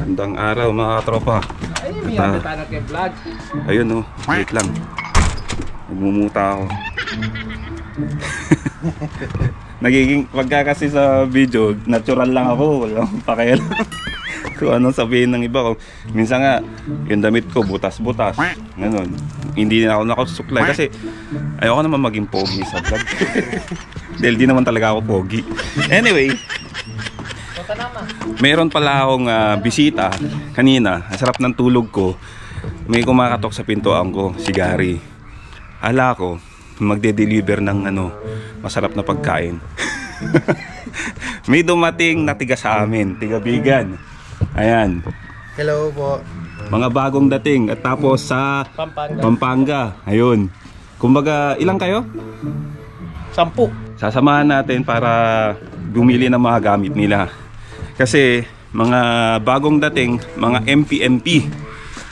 Magandang araw mga katropa. Ayun oh, wait lang. Nagmumuta ako. Nagiging, pagka kasi sa video, natural lang ako. Walang pakialam. Kung anong sabihin ng iba ko. Minsan nga, yung damit ko butas-butas. Ganon. Hindi na ako nakasuklay kasi ayoko naman maging pogi sa vlog. Dahil di naman talaga ako pogi. Anyway, meron pala akong bisita kanina. Ang sarap ng tulog ko. May kumakatok sa pintuan ko, si Gary. Ala ko, magde-deliver ng masarap na pagkain. May dumating na tiga sa amin, tiga Bigan. Ayan. Hello po. Mga bagong dating at tapos sa Pampanga. Ayun. Kumbaga, ilang kayo? 10. Sasamahan natin para bumili ng mga gamit nila. Kasi mga bagong dating, mga MP.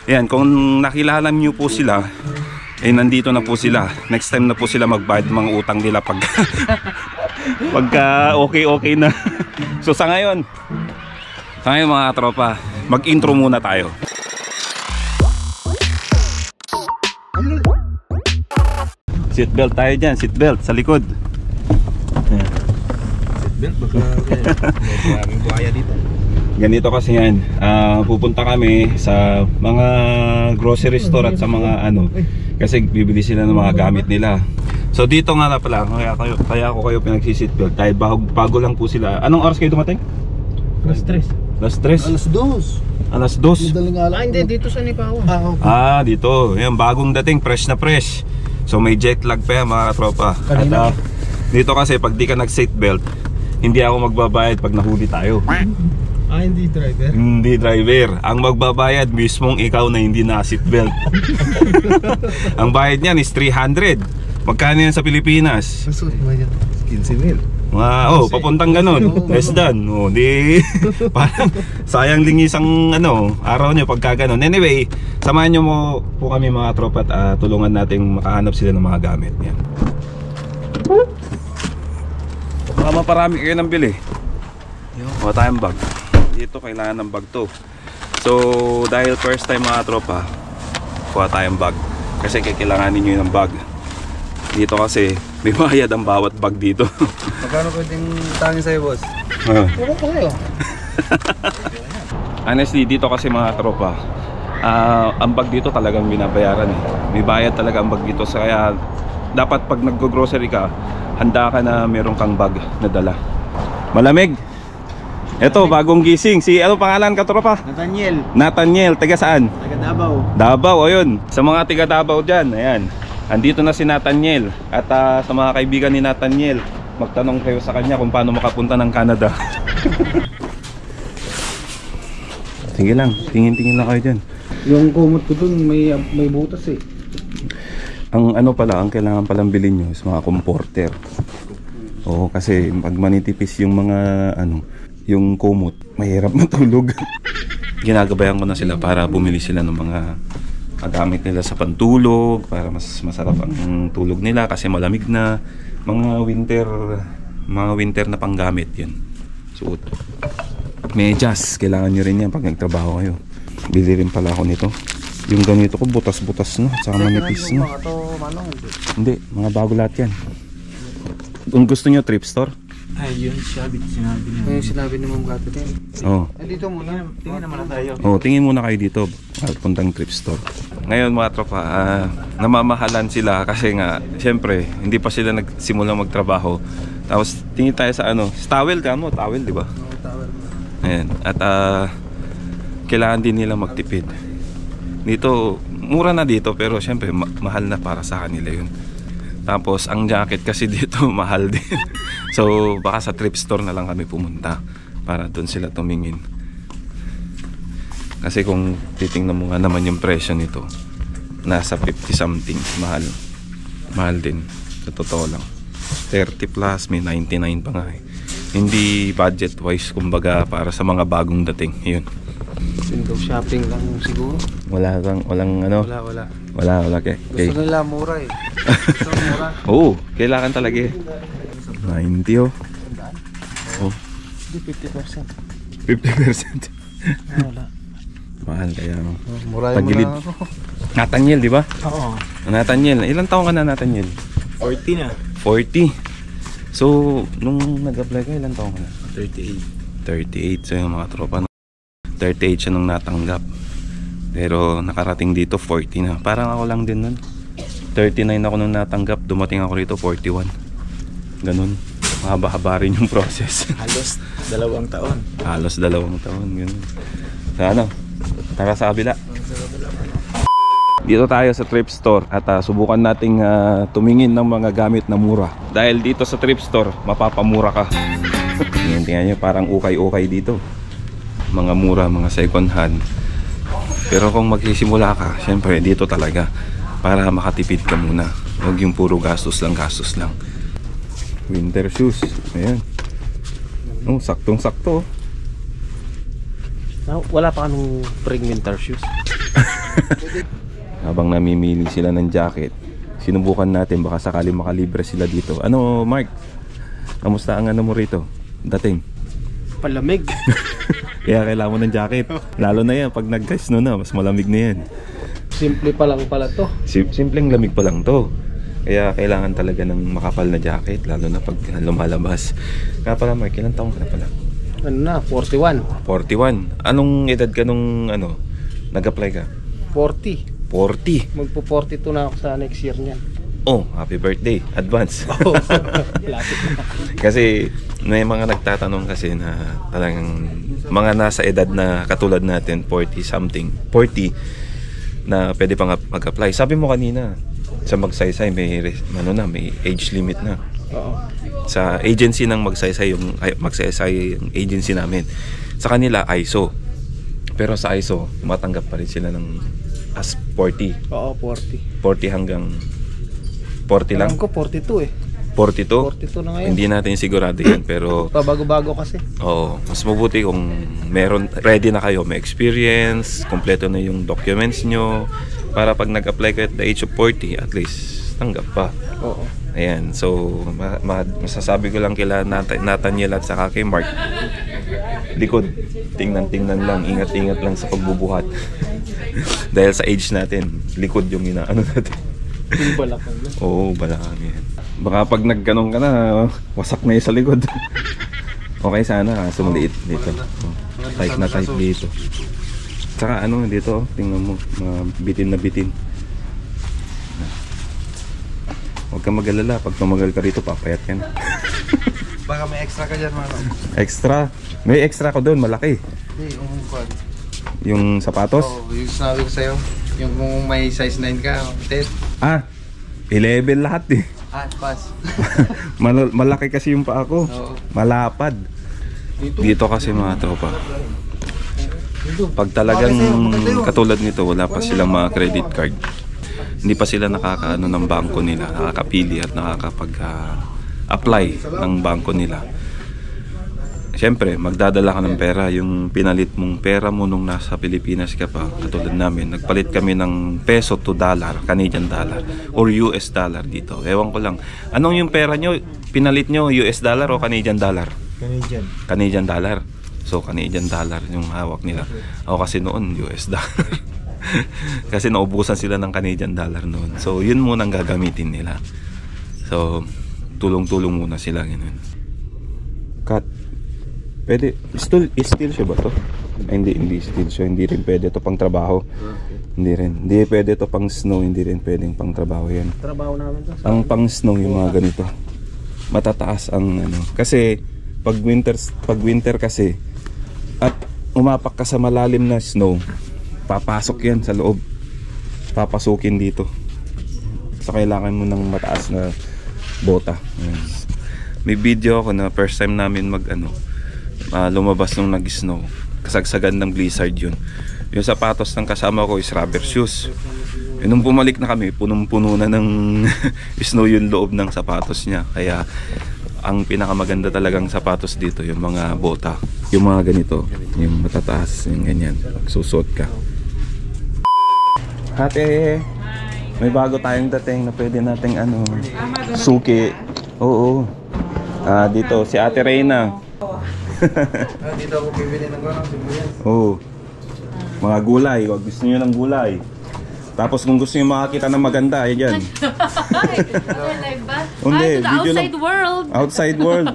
Ayan, kung nakilala niyo po sila, nandito na po sila. Next time na po sila magbayad ng mga utang nila pagka okay na. So sa ngayon mga tropa, mag-intro muna tayo. Seatbelt tayo dyan, seatbelt sa likod. Seatbelt baka maraming buhaya dito. Ganito kasi yan, pupunta kami sa mga grocery store at sa mga kasi bibili sila ng mga gamit nila. So dito nga na pala, kaya ako kayo pinagsi-seatbelt dahil bago lang po sila. Anong oras kayo dumating? Alas 3. Alas 3? Alas 2? Hindi, dito sa Nipawa. Okay. Dito, yan, bagong dating, fresh na fresh. So may jet lag pa yan mga katropa. At dito kasi pag di ka nag-seatbelt, hindi ako magbabayad pag nahuli tayo. Hindi driver? Hindi driver. Ang magbabayad mismong ikaw na hindi na-seatbelt. Ang bayad niyan is 300. Magkano yan sa Pilipinas? 15,000. Papuntang ganun. Less than. Di parang sayang din isang araw nyo pagka ganun. Anyway, samahan nyo po kami mga tropa at tulungan natin makahanap sila ng mga gamit. Yan. Baka maparami kayo ng bili. Kuha tayong bag. Dito kailangan ng bag to. So dahil first time mga tropa, kuha tayong bag. Kasi kailanganin nyo ng bag. Dito kasi may bayad ang bawat bag dito. Magkano pwedeng tangin sa'yo, boss? Ewan ko sa'yo. Honestly, dito kasi mga tropa, ang bag dito talagang binabayaran eh. May bayad talaga ang bag dito. Kaya dapat pag nag-grocery ka, handa ka na meron kang bag na dala. Malamig. Eto, bagong gising. Ano pangalan ka tropa? Nathaniel, taga saan? Taga Davao. Davao, ayun. Sa mga taga Davao dyan, ayan. Andito na si Nathaniel. At sa mga kaibigan ni Nathaniel, magtanong kayo sa kanya kung paano makapunta ng Canada. Sige lang, tingin-tingin lang kayo dyan. Yung kumot ko dun, may butas eh. Ang ang kailangan palang bilhin nyo is mga comforter. Oo, kasi pag manitipis yung mga yung kumot, mahirap matulog. Ginagabayan ko na sila para bumili sila ng mga gamit nila sa pantulog para mas masarap ang tulog nila kasi malamig na. Mga winter na panggamit yan. Suot. Medyas, kailangan nyo rin yan pag nagtrabaho kayo. Bili rin pala ako nito. Yung ganito ko butas-butas na, saka manipis na. Hindi, mga bago lahat yan. Kung gusto nyo thrift store? Yun sinabi niya. Yung sinabi ni Ma'am Gato din. Dito muna, tingin naman tayo. Tingin muna kayo dito. Puntang thrift store. Ngayon mga tropa, namamahalan sila kasi nga, siyempre, hindi pa sila nagsimulang magtrabaho. Tapos tingin tayo sa towel ka mo, towel di ba? Towel. Ayan. At kailangan din nila magtipid. Dito, mura na dito pero siyempre mahal na para sa kanila yun. Tapos ang jacket kasi dito mahal din. So baka sa thrift store na lang kami pumunta para doon sila tumingin. Kasi kung titingnan mo nga naman yung presyo nito, nasa 50 something. Mahal din. Sa totoo lang 30 plus, may 99 pa nga eh. Hindi budget wise, kumbaga para sa mga bagong dating. Yun. Window shopping lang siguro. Walang Wala kay. Gusto nila mura eh. Gusto mura. Oo, kailangan talaga eh. 90 oh. Oh. 50%. 50%. Wala. Mahal kaya. Murahin mo Tagilid. na ako. Nathaniel, di ba? Oo. Nathaniel, ilang taon ka na, Nathaniel? 40 na. 40. So, nung nag-apply ka, ilang taon ka na? 38. 38. So, yung mga tropa, 38 siya nung natanggap. Pero nakarating dito 40 na. Parang ako lang din nun. 39 ako nung natanggap. Dumating ako rito 41. Ganun. Mahaba-haba rin yung process. Halos 2 taon. Halos 2 taon. Ganun. So ano? Tara sa kabila. Dito tayo sa thrift store at subukan nating tumingin ng mga gamit na mura. Dahil dito sa thrift store, mapapamura ka. Tingnan nyo, parang ukay-ukay dito. Mga mura, mga second hand. Pero kung magsisimula ka, syempre dito talaga para makatipid ka muna. Huwag yung puro gastos lang. Winter shoes. Ayan. Oh, saktong-sakto. Wala pa kanong spring winter shoes. Habang namimili sila ng jacket, sinubukan natin baka sakali makalibre sila dito. Ano, Mark? Kamusta ang ano mo rito? Dating? Palamig. Kaya kailangan mo ng jacket. Lalo na yan, pag nag-snow na, mas malamig na yan. Simple pa lang pala to. Simpleng lamig pa lang to. Kaya kailangan talaga ng makapal na jacket, lalo na pag lumalabas. Kaya pala, Mark, ilang taong ka na pala? Ano na, 41. 41. Anong edad ka nung nag-apply ka? 40. 40. Magpo-42 na ako sa next year niyan. Oh, happy birthday. Advance. Oh, lapit na. Kasi may mga nagtatanong kasi na talagang mga nasa edad na katulad natin, 40 something, 40 na pwede pa mag-apply. Sabi mo kanina, sa Magsaysay may age limit na. Oo. Sa agency ng Magsaysay yung agency namin. Sa kanila ISO. Pero sa ISO, tumatanggap pa rin sila ng as 40. Oo, 40. 40 hanggang 40 lang. Alam ko 42 eh. 42? 42 na ngayon. Hindi natin sigurado yan, pero Pabago-bago kasi. oo, mas mabuti kung ready na kayo, may experience, kompleto na yung documents nyo, para pag nag-apply kayo at the age of 40, at least tanggap pa. Oo. Ayan, so masasabi ko lang kila Nathaniel at saka kay Mark, likod, tingnan lang, ingat-ingat lang sa pagbubuhat. Dahil sa age natin, likod yung inaano natin. Yung balakang na. Oo, balakang yan. Baka pag nagganong ka na, wasak na yung sa likod. Okay sana, sumaliit dito. Oh, tight na tight dito. Tsaka dito, tingnan mo, bitin na bitin. Huwag kang mag-alala, pag tumagal ka rito, papayat ka na. Baka may extra ka dyan, Mano. Extra? May extra ko doon, malaki. Hindi, Yung sapatos? Oo, yung sinabi ko sa'yo. Yung kung may size 9 ka, 10. Ah, 11 lahat eh. Pass. Malaki kasi yung paa ko. Oo. Malapad. Dito kasi mga tropa, pag talagang katulad nito, wala pa silang mga credit card, hindi pa sila nakakaano ng bangko nila, nakakapili at nakakapag-apply ng bangko nila. Siyempre, magdadala ka ng pera. Yung pinalit mong pera mo nung nasa Pilipinas ka pa, katulad namin, nagpalit kami ng peso to dollar, Canadian dollar, or US dollar dito. Ewan ko lang. Anong yung pera nyo? Pinalit nyo US dollar o Canadian dollar? Canadian. Canadian dollar. So, Canadian dollar yung hawak nila. Ako kasi noon, US dollar. Kasi naubusan sila ng Canadian dollar noon. So, yun muna ang gagamitin nila. So, tulong-tulong muna sila. Ganun. Cut. Pwede, steel siya ba to? Ay, hindi steel siya. Hindi rin pwede to pang trabaho. Okay. Hindi rin. Hindi pwede to pang snow. Hindi rin pwedeng pang trabaho yan. Trabaho namin to. Ang pang snow yung mga ganito. Matataas ang Kasi pag winter kasi at umapak ka sa malalim na snow, papasok yan sa loob. Papasukin dito. So kailangan mo ng mataas na bota. Ayan. May video ako na first time namin lumabas nung nag-snow. Kasagsagan ng blizzard yun. Yung sapatos ng kasama ko is rubber shoes. Nung bumalik na kami, punong-puno na ng snow yung loob ng sapatos niya. Kaya ang pinakamaganda talagang sapatos dito, yung mga bota. Yung mga ganito, yung matataas, yung ganyan. Magsusot ka. Ate, may bago tayong dating na pwede nating suki. Oo. Dito, si Ate Reyna. Dito ako bibili ng sibuyas. Oo. Mga gulay, wag gusto niyo ng gulay. Tapos kung gusto niyo makakita ng maganda, ay diyan. Live ba? Hindi, To the video outside lang. world. Outside world.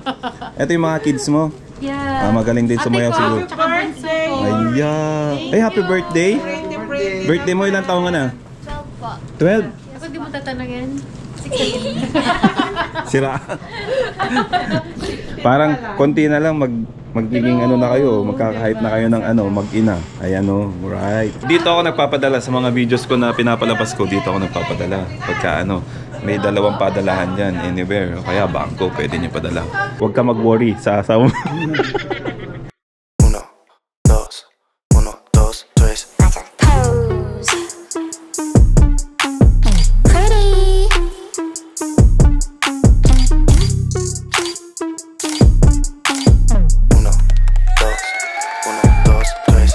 Ito yung mga kids mo. Yeah. Magaling din sumayaw siguro. Birthday! Ayan. Ay, happy birthday. Birthday mo, ilang taong ka na? 12 po. 12? Kapag di mo tatanungin, 16. Sira. Parang konti na lang magiging ano na kayo, magkaka-hype na kayo ng ano, mag-ina. Ayan o, right. Dito ako nagpapadala sa mga videos ko na pinapalabas ko, dito ako nagpapadala. Pagka ano, may dalawang padalahan dyan, anywhere. O kaya bangko, pwede niyo padala. Huwag ka mag-worry sa asawa mo. 1, 2, 1, 2, 3. Pose. Pretty. 1, 2, 1, 2, 3.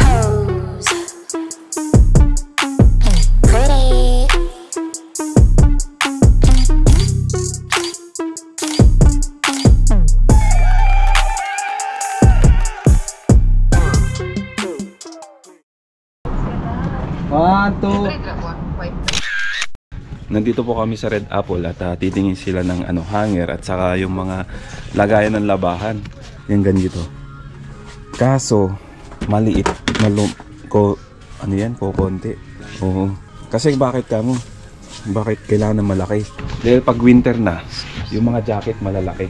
Pose. Pretty. Nandito po kami sa Red Apple at titingin sila ng ano, hanger at saka yung mga lagayan ng labahan. Yung ganito. Kaso, maliit. Ano yan? Konti. Oo. Kasi bakit kamo? Bakit kailangan ng malaki? Dahil pag winter na, yung mga jacket malalaki.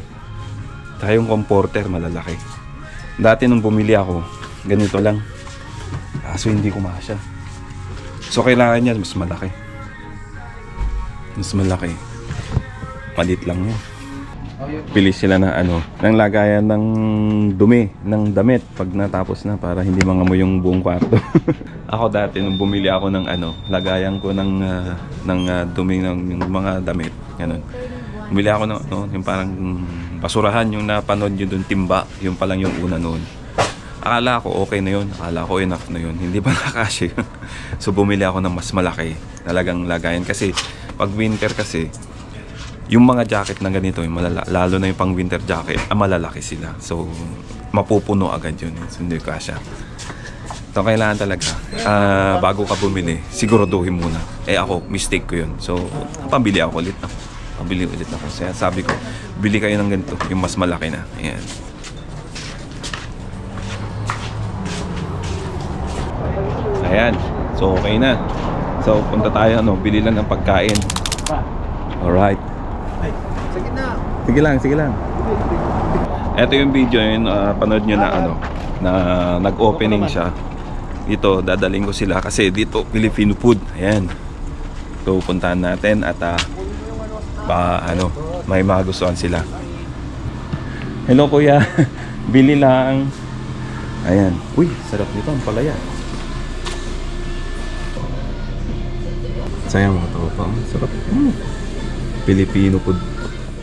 Saka yung comforter malalaki. Dati nung bumili ako, ganito lang. Kaso hindi kumasya. So kailangan niya mas malaki. Mas malaki. Malit lang yun. Pili sila na ano, ng lagayan ng dumi, ng damit pag natapos na para hindi mangamoy yung buong kwarto. Ako dati nung bumili ako ng ano, lagayan ko ng dumi ng mga damit, ganun. Bumili ako ng no, yung parang basurahan, yung napanood nyo dun, timba, yung pa lang yung una noon. Akala ko okay na yun, akala ko enough na yun, hindi pa nakasya yun. So bumili ako ng mas malaki, talagang lagayan kasi pag winter kasi yung mga jacket na ganito, yung lalo na yung pang winter jacket, malalaki sila. So mapupuno agad yun, so hindi kasya. So kailangan talaga bago ka bumili, siguraduhin muna. Ako, mistake ko yun. So pambili ako ulit. Pambili ulit ako. Kaya sabi ko, bili kayo ng ganito, yung mas malaki na. Ayan. Ayan. So okay na. So punta tayo, ano, bili lang ng pagkain. Alright. Sige na. Sige lang. Ito yung video yun, panood nyo na ano, na nag-opening siya. Dito, dadaling ko sila kasi dito, Filipino food. Ayan. So puntahan natin at may magustuhan sila. Hello kuya. Bili lang. Ayan. Uy, sarap nito ang palaya. Sayang mga tropa. Sarap. Filipino food.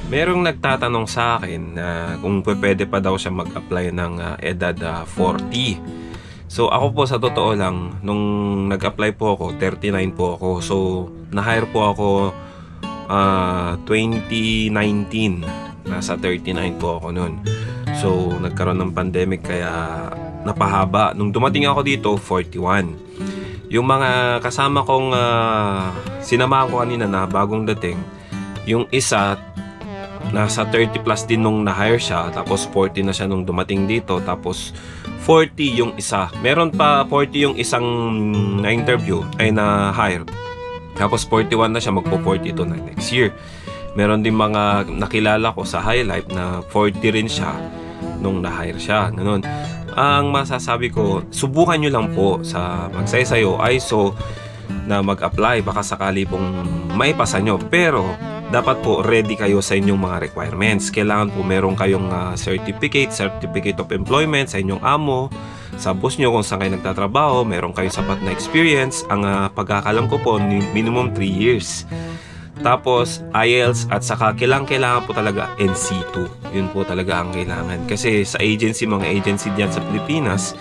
Merong nagtatanong sa akin na kung pwede pa daw siya mag-apply ng edad 40. So ako po sa totoo lang, nung nag-apply po ako, 39 po ako. So na-hire po ako 2019. Nasa 39 po ako noon. So nagkaroon ng pandemic kaya napahaba. Nung dumating ako dito, 41. Yung mga kasama kong sinamahan ko kanina na bagong dating, yung isa nasa 30 plus din nung na-hire siya, tapos 40 na siya nung dumating dito, tapos 40 yung isa. Meron pa 40 yung isang na-interview ay na-hire. Tapos 41 na siya, magpo-42 na next year. Meron din mga nakilala ko sa Highlight na 40 rin siya nung na-hire siya. Ganun. Ang masasabi ko, subukan nyo lang po sa Magsaysay o ISO na mag-apply. Baka sakali pong maipasa nyo. Pero dapat po ready kayo sa inyong mga requirements. Kailangan po meron kayong certificate of employment sa inyong amo, sa boss nyo kung saan kayo nagtatrabaho, meron kayong sapat na experience. Ang pagkakalam ko po, minimum 3 years. Tapos IELTS at saka kailangan po talaga NC2. Yun po talaga ang kailangan. Kasi sa agency, mga agency diyan sa Pilipinas,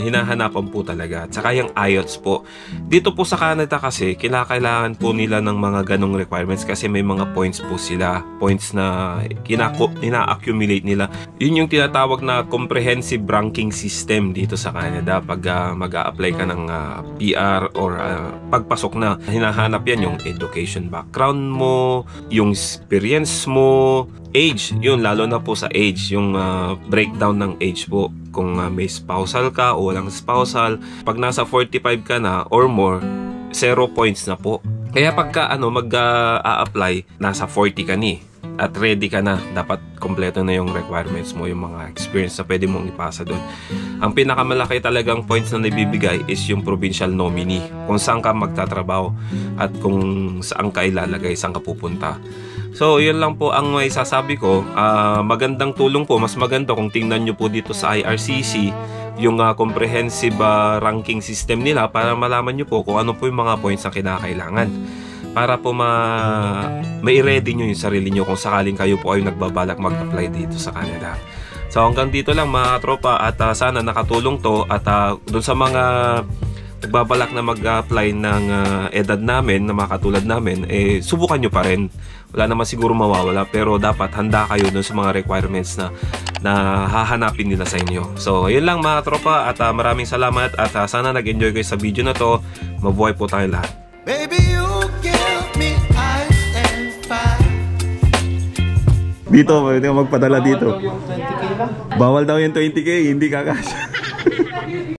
hinahanapan po talaga. Tsaka yung IELTS po. Dito po sa Canada kasi, kailangan po nila ng mga ganong requirements kasi may mga points po sila. Points na ina-accumulate nila. Yun yung tinatawag na comprehensive ranking system dito sa Canada. Pag mag-a-apply ka ng PR or pagpasok na, hinahanap yan yung education background mo, yung experience mo, age, yun lalo na po sa age, yung breakdown ng age po, kung may spousal ka o walang spousal. Pag nasa 45 ka na or more, 0 points na po. Kaya pagka mag-a-apply, nasa 40 ka ni at ready ka na, dapat kompleto na yung requirements mo, yung mga experience na pwede mong ipasa doon. Ang pinakamalaki talagang points na nabibigay is yung provincial nominee, kung saan ka magtatrabaho at kung saan ka ilalagay, saan ka pupunta. So, yun lang po ang may sasabi ko. Magandang tulong po. Mas maganda kung tingnan nyo po dito sa IRCC yung comprehensive ranking system nila para malaman nyo po kung ano po yung mga points na kinakailangan. Para po mai-ready nyo yung sarili nyo kung sakaling kayo po ay nagbabalak mag-apply dito sa Canada. So, hanggang dito lang mga tropa at sana nakatulong to at dun sa mga nagbabalak na mag-apply ng edad namin, na mga katulad namin, subukan nyo pa rin. Wala naman siguro mawawala, pero dapat handa kayo dun sa mga requirements na hahanapin nila sa inyo. So, yun lang mga tropa at maraming salamat at sana nag-enjoy kayo sa video na to. Mabuhay po tayo lahat. Baby, you give me ice and fire. Dito, pwede ka magpadala dito. Bawal daw yung 20K, hindi kakasya.